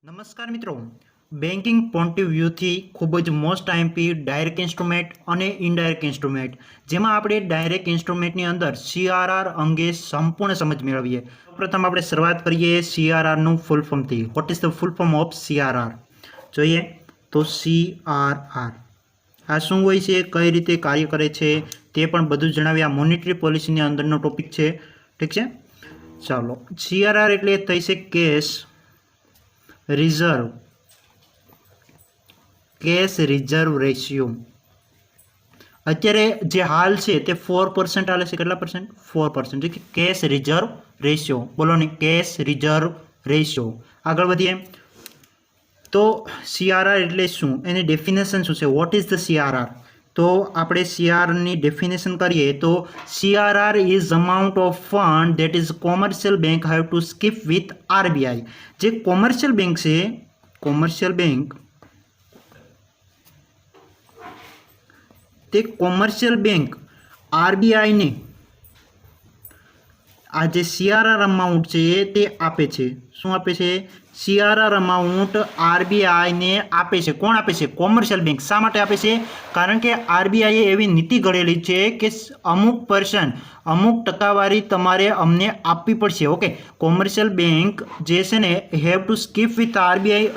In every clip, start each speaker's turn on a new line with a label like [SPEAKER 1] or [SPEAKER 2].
[SPEAKER 1] નમસ્કાર મિત્રો, banking point of વ્યૂથી ખૂબ જ મોસ્ટ આઈએમપી ડાયરેક્ટ ઇન્સ્ટ્રુમેન્ટ અને ઇનડાયરેક્ટ ઇન્સ્ટ્રુમેન્ટ, જેમાં આપણે ડાયરેક્ટ ઇન્સ્ટ્રુમેન્ટની અંદર સીઆરઆર અંગે સંપૂર્ણ સમજ મેળવીએ. પ્રથમ આપણે શરૂઆત કરીએ સીઆરઆરનું ફૂલ ફોર્મથી. What is the full form of CRR? જોઈએ તો સીઆરઆર આ શું હોય છે, કઈ રીતે કાર્ય કરે છે, તે પણ બધું જણાવ્યા. મોનેટરી પોલિસીની અંદરનો ટોપિક છે. ઠીક છે, ચાલો. સીઆરઆર એટલે થઈ છે cache reserve, cache reserve ratio. અત્યારે જે હાલ છે તે 4% હાલે છે. કેટલા પરસેન્ટ? 4%. Cache reserve ratio. બોલો ને, કેશ રિઝર્વ રેશિયો. આગળ વધીએ તો સીઆરઆર એટલે શું, એની ડેફિનેશન શું છે? What is the CRR? તો આપણે સીઆરઆરની ડેફિનેશન કરીએ તો CRR is amount of fund that is commercial bank have to skip with RBI. જે કોમર્શિયલ બેંક છે, કોમર્શિયલ બેંક, તે કોમર્શિયલ બેંક આરબીઆઈને આ જે સીઆરઆર અમાઉન્ટ છે તે આપે છે. શું આપે છે? સીઆરઆર અમાઉન્ટ આરબીઆઈને આપે છે. કોણ આપે છે? Commercial bank. શા માટે આપે છે? કારણ કે આરબીઆઈએ એવી નીતિ ઘડેલી છે કે અમુક ટકાવારી તમારે અમને આપવી પડશે. ઓકે, કોમર્શિયલ બેંક જે છે ને have to skip with RBI.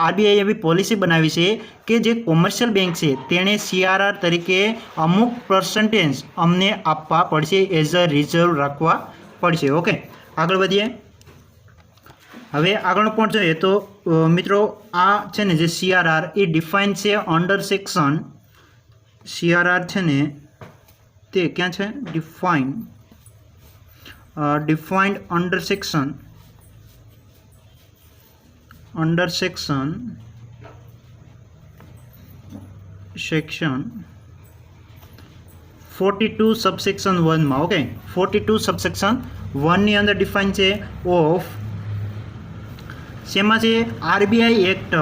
[SPEAKER 1] RBI એવી પોલિસી બનાવી છે કે જે કોમર્શિયલ બેંક છે તેણે સીઆરઆર તરીકે અમુક પર્સન્ટેજ અમને આપવા પડશે, એઝ અ રિઝર્વ રાખવા પડશે. ઓકે, આગળ વધીએ. હવે આગળનો પોઈન્ટ જોઈએ તો મિત્રો આ છે ને જે સીઆરઆર એ ડિફાઇન છે અંડર સેક્શન. સીઆરઆર છે ને તે ક્યાં છે? ડિફાઇન્ડ અંડર સેક્શન 42 સબસેક્શન 1 માં. ઓકે, 42 સબસેક્શન 1 ની અંદર ડિફાઇન છે ઓફ શેમાં છે? RBI act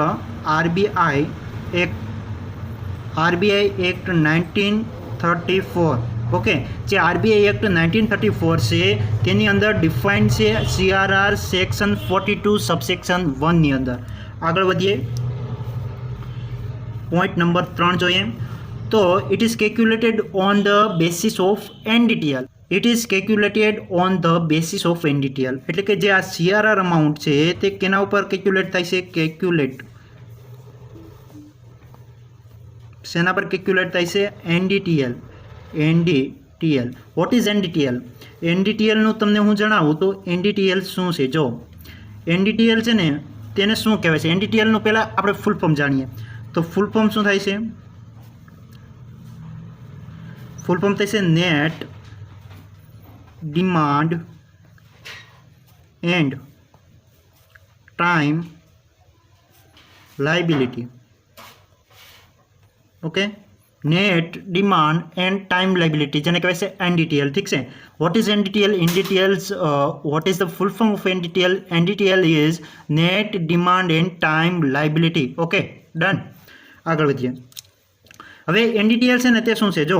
[SPEAKER 1] 1934. ઓકે, જે આરબીઆઈ એક્ટ 1934 છે તેની અંદર ડિફાઇન છે સીઆરઆર સેક્શન 42 સબસેક્શન 1 ની અંદર. આગળ વધીએ, પોઈન્ટ નંબર 3 જોઈએ તો it is calculated on the basis of NDTL. It is calculated on the basis of NDTL. એટલે કે જે આ સીઆરઆર અમાઉન્ટ છે તે કેના ઉપર કેલ્ક્યુલેટ થાય છે? શેના પર કેલ્ક્યુલેટ થાય છે? એનડીટીએલ. What is એનડીટીએલ? એનડીટીએલનું તમને હું જણાવું તો એનડીટીએલ શું છે. જો એનડીટીએલ છે ને તેને શું કહેવાય છે? એનડીટીએલનું પહેલાં આપણે ફૂલ ફોર્મ જાણીએ તો ફૂલ ફોર્મ શું થાય છે? ફૂલ ફોર્મ થાય છે net demand and time liability. Okay, net demand and time liability, જેને કહેવાય છે એનડીટીએલ. ઠીક છે. What is NDTL? What is the full form of NDTL? NDTL is net demand and time liability. Okay, done. આગળ વધીએ. હવે એનડીટીએલ છે ને તે શું છે? જો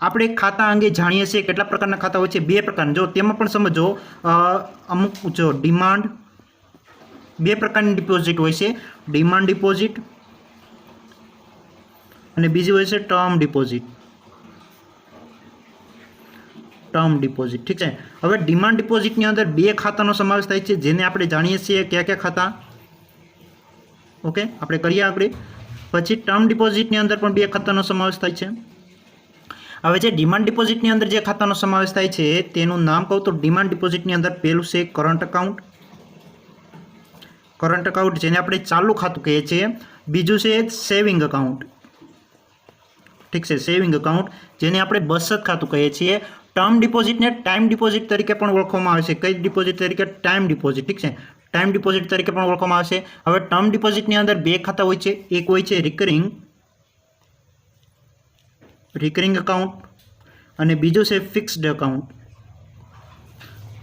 [SPEAKER 1] આપણે ખાતા અંગે જાણીએ છીએ કેટલા પ્રકારના ખાતા હોય છે? 2 પ્રકારના. જો તેમાં પણ સમજો, અમુક જો ડિમાન્ડ, 2 પ્રકારની ડિપોઝિટ હોય છે, ડિમાન્ડ ડિપોઝિટ અને બીજી હોય છે ટર્મ ડિપોઝિટ. ઠીક છે. હવે ડિમાન્ડ ડિપોઝિટની અંદર 2 ખાતાનો સમાવેશ થાય છે, જેને આપણે જાણીએ છીએ કયા કયા ખાતા. ઓકે, આપણે કરીએ આગળ. પછી ટર્મ ડિપોઝિટની અંદર પણ 2 ખાતાનો સમાવેશ થાય છે. હવે જે ડિમાન્ડ ડિપોઝિટની અંદર જે ખાતાનો સમાવેશ થાય છે તેનું નામ કહું તો ડિમાન્ડ ડિપોઝિટની અંદર પહેલું છે કરંટ અકાઉન્ટ, જેને આપણે ચાલુ ખાતું કહીએ છીએ. બીજું છે સેવિંગ અકાઉન્ટ. ઠીક છે, સેવિંગ અકાઉન્ટ, જેને આપણે બચત ખાતું કહીએ છીએ. ટર્મ ડિપોઝિટને ટાઈમ ડિપોઝિટ તરીકે પણ ઓળખવામાં આવે છે. કઈ ડિપોઝિટ તરીકે? Time deposit. ઠીક છે, ટાઈમ ડિપોઝિટ તરીકે પણ ઓળખવામાં આવે છે. હવે ટર્મ ડિપોઝિટની અંદર 2 ખાતા હોય છે. એક હોય છે રિકરિંગ અકાઉન્ટ અને બીજું છે ફિક્સ્ડ અકાઉન્ટ.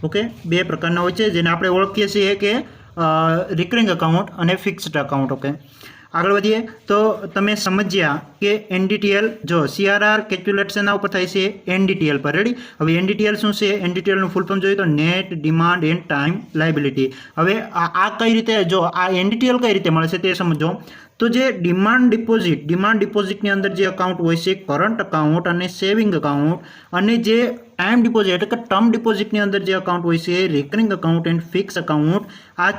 [SPEAKER 1] ઓકે, 2 પ્રકારના હોય છે જેને આપણે ઓળખીએ છીએ કે રિકરિંગ અકાઉન્ટ અને ફિક્સ્ડ અકાઉન્ટ. ઓકે, આગળ વધીએ તો તમે સમજ્યા કે એનડીટીએલ જો સીઆરઆર કેલ્ક્યુલેટ શેના ઉપર થાય છે એનડીટીએલ પર રેડી હવે એનડીટીએલ શું છે એનડીટીએલનું ફૂલ ફોર્મ જોઈએ તો net demand and time liability હવે આ કઈ રીતે જો આ એનડીટીએલ કઈ રીતે મળે છે તે સમજો તો જે ડિમાન્ડ ડિપોઝિટની અંદર જે અકાઉન્ટ હોય છે કરંટ અકાઉન્ટ અને સેવિંગ અકાઉન્ટ અને જે ટાઈમ ડિપોઝિટ એટલે કે ટર્મ ડિપોઝિટની અંદર જે અકાઉન્ટ હોય છે રેકરિંગ અકાઉન્ટ એન્ડ ફિક્સ અકાઉન્ટ આ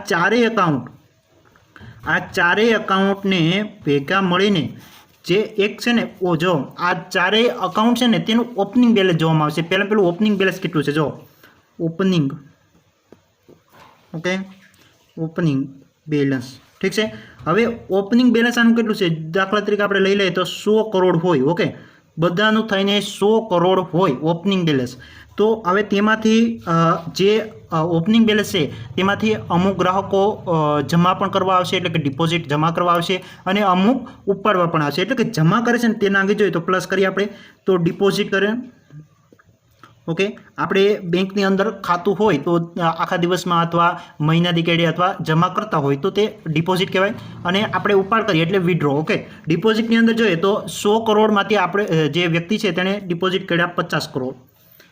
[SPEAKER 1] ચારેય અકાઉન્ટને ભેગા મળીને જે એક છે ને જો આ ચારેય અકાઉન્ટ છે ને તેનું ઓપનિંગ બેલેન્સ જોવામાં આવશે પેલું ઓપનિંગ બેલેન્સ કેટલું છે જો ઓપનિંગ ઓકે ઓપનિંગ બેલેન્સ ઠીક છે હવે ઓપનિંગ બેલેન્સ આનું કેટલું છે દાખલા તરીકે આપણે લઈ લઈએ તો 100 કરોડ હોય ઓકે બધાનું થઈને 100 કરોડ હોય ઓપનિંગ બેલેન્સ તો હવે તેમાંથી જે ઓપનિંગ બેલેન્સ છે તેમાંથી અમુક ગ્રાહકો જમા પણ કરવા આવશે એટલે કે ડિપોઝિટ જમા કરવા આવશે અને અમુક ઉપાડવા પણ આવશે એટલે કે જમા કરે છે ને તેના આગળ જોઈએ તો પ્લસ કરીએ આપણે તો ડિપોઝિટ કરે ઓકે આપણે બેંકની અંદર ખાતું હોય તો આખા દિવસમાં અથવા મહિના દીકડે અથવા જમા કરતા હોય તો તે ડિપોઝિટ કહેવાય અને આપણે ઉપાડ કરીએ એટલે વિડ્રો ઓકે ડિપોઝિટની અંદર જોઈએ તો 100 કરોડમાંથી આપણે જે વ્યક્તિ છે તેણે ડિપોઝિટ કર્યા 50 કરોડ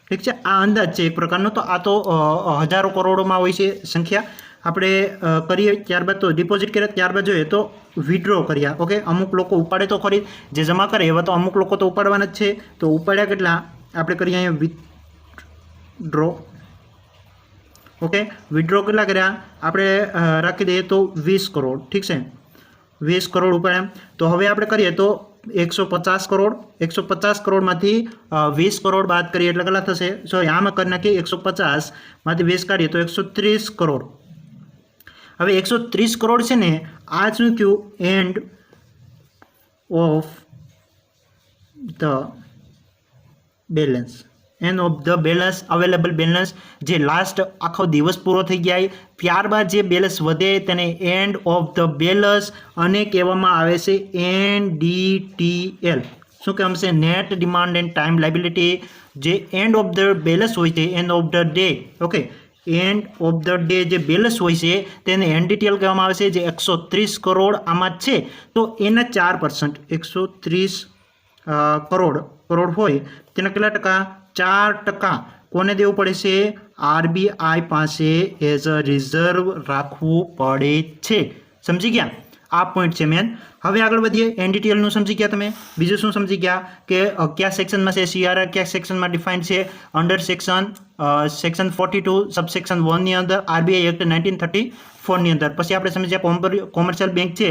[SPEAKER 1] ઠીક છે આ અંદાજ છે એક પ્રકારનો તો આ તો હજારો કરોડોમાં હોય છે સંખ્યા આપણે કરીએ ત્યારબાદ તો ડિપોઝિટ કર્યા ત્યારબાદ જોઈએ તો વિડ્રો કર્યા ઓકે અમુક લોકો ઉપાડે તો ખરી જે જમા કરે એવા તો અમુક લોકો તો ઉપાડવાના જ છે તો ઉપાડ્યા કેટલા આપણે કરીએ અહીંયા વિથડ્રો ઓકે વિથડ્રો કેટલા કર્યા આપણે રાખી દઈએ તો 20 કરોડ ઠીક છે 20 કરોડ ઉપાડ્યા તો હવે આપણે કરીએ તો 150 કરોડમાંથી 20 કરોડ બાદ કરીએ એટલે કેટલા થશે સોરી આમાં કરી નાખીએ 150માંથી 20 કાઢીએ તો 130 કરોડ હવે 130 કરોડ છે ને આ શું થયું end of the balance available balance જે લાસ્ટ આખો દિવસ પૂરો થઈ ગયા ત્યારબાદ જે બેલેન્સ વધે તેને એન્ડ ઓફ ધ બેલેન્સ અને કહેવામાં આવે છે NDTL શું કહેવામાં છે net demand and time liability જે એન્ડ ઓફ ધ બેલેન્સ હોય છે end of the day okay end of the day જે બેલેન્સ હોય છે તેને NDTL કહેવામાં આવે છે જે 130 કરોડ આમાં છે તો એના 4% 130 કરોડ હોય તેના કેટલા ટકા 4% કોને દેવું પડે છે RBI પાસે એઝ અ રિઝર્વ રાખવું પડે છે સમજી ગયા આ પોઈન્ટ છે મેન હવે આગળ વધીએ NDTL નું સમજી ગયા તમે બીજું શું સમજી ગયા કે કયા સેક્શનમાં છે CRR કયા સેક્શનમાં ડિફાઇન્ડ છે અંડર સેક્શન 42 સબસેક્શન 1 ની અંદર RBI એક્ટ 1934 ની અંદર પછી આપણે સમજ્યા કોમર્શિયલ બેંક છે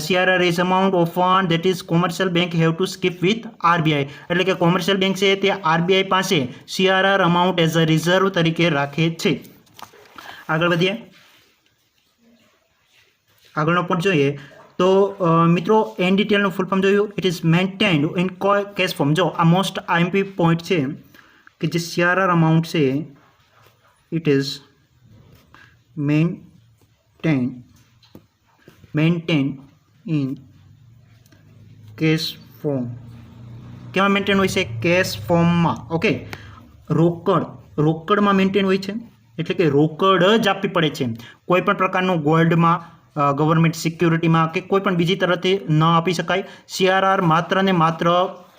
[SPEAKER 1] CRR is amount of fund that is commercial bank have to skip with RBI એટલે કે કોમર્શિયલ બેંક છે તે RBI પાસે CRR amount as a reserve તરીકે રાખે છે આગળ વધીએ આગળનો પોઈન્ટ જોઈએ તો મિત્રો NDTL નું ફૂલ ફોર્મ જોયું it is maintained in cash form જો આ મોસ્ટ IMP પોઈન્ટ છે કે જે CRR અમાઉન્ટ છે it is maintain in cash form કેમાં મેન્ટેન હોય છે કેશ ફોર્મમાં ઓકે રોકડમાં મેન્ટેન હોય છે એટલે કે રોકડ જ આપવી પડે છે કોઈ પણ પ્રકારનું ગોલ્ડમાં ગવર્મેન્ટ સિક્યુરિટીમાં કે કોઈ પણ બીજી તરફથી ન આપી શકાય CRR માત્ર ને માત્ર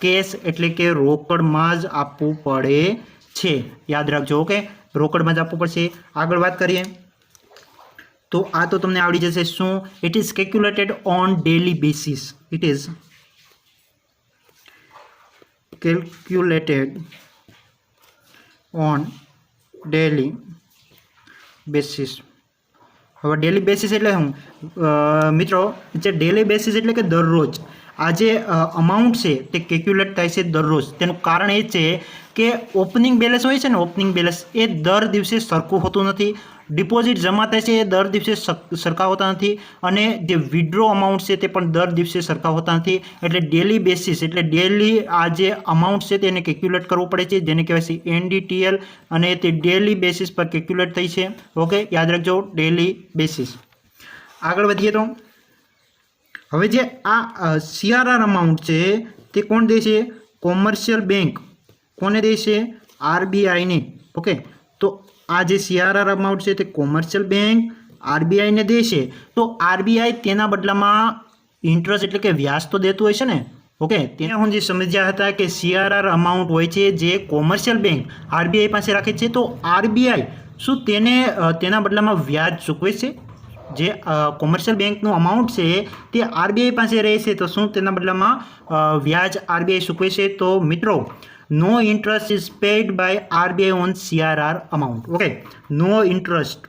[SPEAKER 1] કેશ એટલે કે રોકડમાં જ આપવું પડે છે યાદ રાખજો ઓકે રોકડમાં જ આપવું પડશે આગળ વાત કરીએ તો આ તો તમને આવડી જશે શું it is calculated on daily basis it is calculated on daily basis હવે ડેલી બેસિસ એટલે શું મિત્રો જે ડેલી બેસિસ એટલે કે દરરોજ આ જે અમાઉન્ટ છે તે કેલ્ક્યુલેટ થાય છે દરરોજ તેનું કારણ એ છે કે ઓપનિંગ બેલેન્સ હોય છે ને ઓપનિંગ બેલેન્સ એ દર દિવસે સરખું હોતું નથી ડિપોઝિટ જમા થાય છે એ દર દિવસે સરખા હોતા નથી અને જે વિડ્રો અમાઉન્ટ છે તે પણ દર દિવસે સરખા હોતા નથી એટલે ડેલી બેસિસ એટલે ડેલી આ જે અમાઉન્ટ છે તેને કેલ્ક્યુલેટ કરવું પડે છે જેને કહેવાય છે NDTL અને તે ડેલી બેસિસ પર કેલ્ક્યુલેટ થઈ છે ઓકે યાદ રાખજો ડેલી બેસિસ આગળ વધીએ તો હવે જે આ CRR અમાઉન્ટ છે તે કોણ દે છે કોમર્શિયલ બેંક કોને દે છે RBI ને ઓકે તો આ જે CRR અમાઉન્ટ છે તે કોમર્શિયલ બેંક RBI ને દે છે તો RBI તેના બદલામાં ઇન્ટરેસ્ટ એટલે કે વ્યાજ તો દેતું હોય છે ને. ઓકે, ત્યાં હું જે સમજ્યા હતા કે CRR અમાઉન્ટ હોય છે જે કોમર્શિયલ બેંક આરબીઆઈ પાસે રાખે છે, તો આરબીઆઈ શું તેના બદલામાં વ્યાજ ચૂકવે છે? જે કોમર્શિયલ બેંકનું અમાઉન્ટ છે તે આરબીઆઈ પાસે રહે છે, તો શું તેના બદલામાં વ્યાજ આરબીઆઈ ચૂકવે છે? તો મિત્રો, no interest is paid by RBI on CRR amount. Okay, no interest,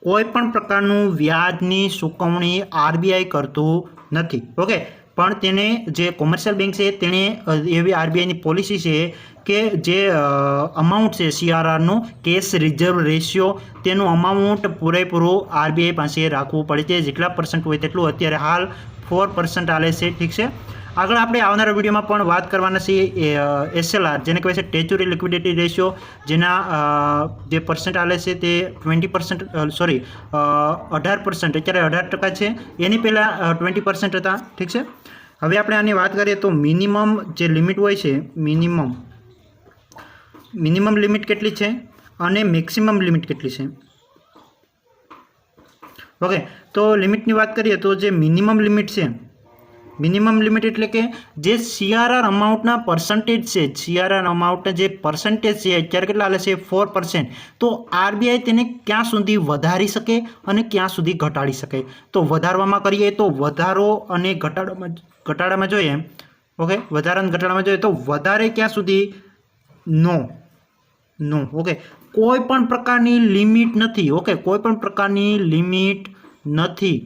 [SPEAKER 1] કોઈ પણ પ્રકારનું વ્યાજની ચૂકવણી આરબીઆઈ કરતું નથી. ઓકે, પણ તેને જે કોમર્શિયલ બેંક છે તેણે એવી આરબીઆઈની પોલિસી છે કે જે અમાઉન્ટ છે CRRનું કેશ રિઝર્વ રેશિયો, તેનું અમાઉન્ટ પૂરેપૂરું આરબીઆઈ પાસે રાખવું પડે છે. જેટલા % હોય તેટલું. અત્યારે હાલ 4% ચાલે છે. ઠીક છે, આગળ આપણે આવનારા વિડીયોમાં પણ વાત કરવાના છીએ SLR, જેને કહેવાય છે ટેચ્યુરી લિક્વિડિટી રેશિયો, જેના જે પર્સન્ટ ચાલે છે તે 20%, સોરી 18%, અત્યારે 18% છે. એની પહેલાં 20% હતા. ઠીક છે, હવે આપણે આની વાત કરીએ તો મિનિમમ જે લિમિટ હોય છે, મિનિમમ લિમિટ કેટલી છે અને મેક્સિમમ લિમિટ કેટલી છે? ઓકે, તો લિમિટની વાત કરીએ તો જે મિનિમમ લિમિટ છે, મિનિમમ લિમિટ એટલે કે જે CRR અમાઉન્ટના પર્સન્ટેજ છે, CRR અમાઉન્ટના જે પર્સન્ટેજ છે અત્યારે કેટલા હાલે છે? 4%. તો આરબીઆઈ તેને ક્યાં સુધી વધારી શકે અને ક્યાં સુધી ઘટાડી શકે? તો વધારવામાં કરીએ તો વધારો અને ઘટાડામાં જોઈએ. ઓકે, વધારા અને ઘટાડામાં જોઈએ તો વધારે ક્યાં સુધી? નો. ઓકે, કોઈ પણ પ્રકારની લિમિટ નથી. ઓકે, કોઈ પણ પ્રકારની લિમિટ નથી.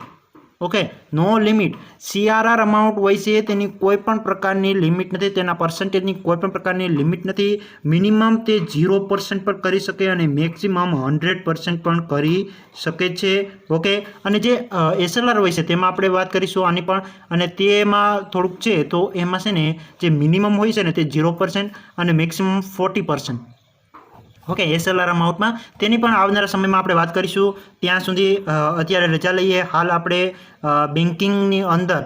[SPEAKER 1] ઓકે, નો લિમિટ. CRR અમાઉન્ટ હોય છે તેની કોઈ પણ પ્રકારની લિમિટ નથી, તેના પર્સન્ટેજની કોઈ પણ પ્રકારની લિમિટ નથી. મિનિમમ તે 0% પણ કરી શકે અને મેક્સિમમ 100% પણ કરી શકે છે. ઓકે, અને જે SLR હોય છે તેમાં આપણે વાત કરીશું આની પણ, અને તેમાં થોડુંક છે. તો એમાં છે ને જે મિનિમમ હોય છે ને તે 0% અને મેક્સિમમ 40%. ઓકે, SLR અમાઉન્ટમાં તેની પણ આવનારા સમયમાં આપણે વાત કરીશું. ત્યાં સુધી અત્યારે રજા લઈએ. હાલ આપણે બેન્કિંગની અંદર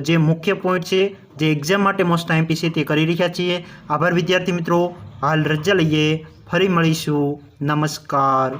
[SPEAKER 1] જે મુખ્ય પોઈન્ટ છે, જે એક્ઝામ માટે મોસ્ટ IMP છે તે કરી રહ્યા છીએ. આભાર વિદ્યાર્થી મિત્રો, હાલ રજા લઈએ, ફરી મળીશું. નમસ્કાર.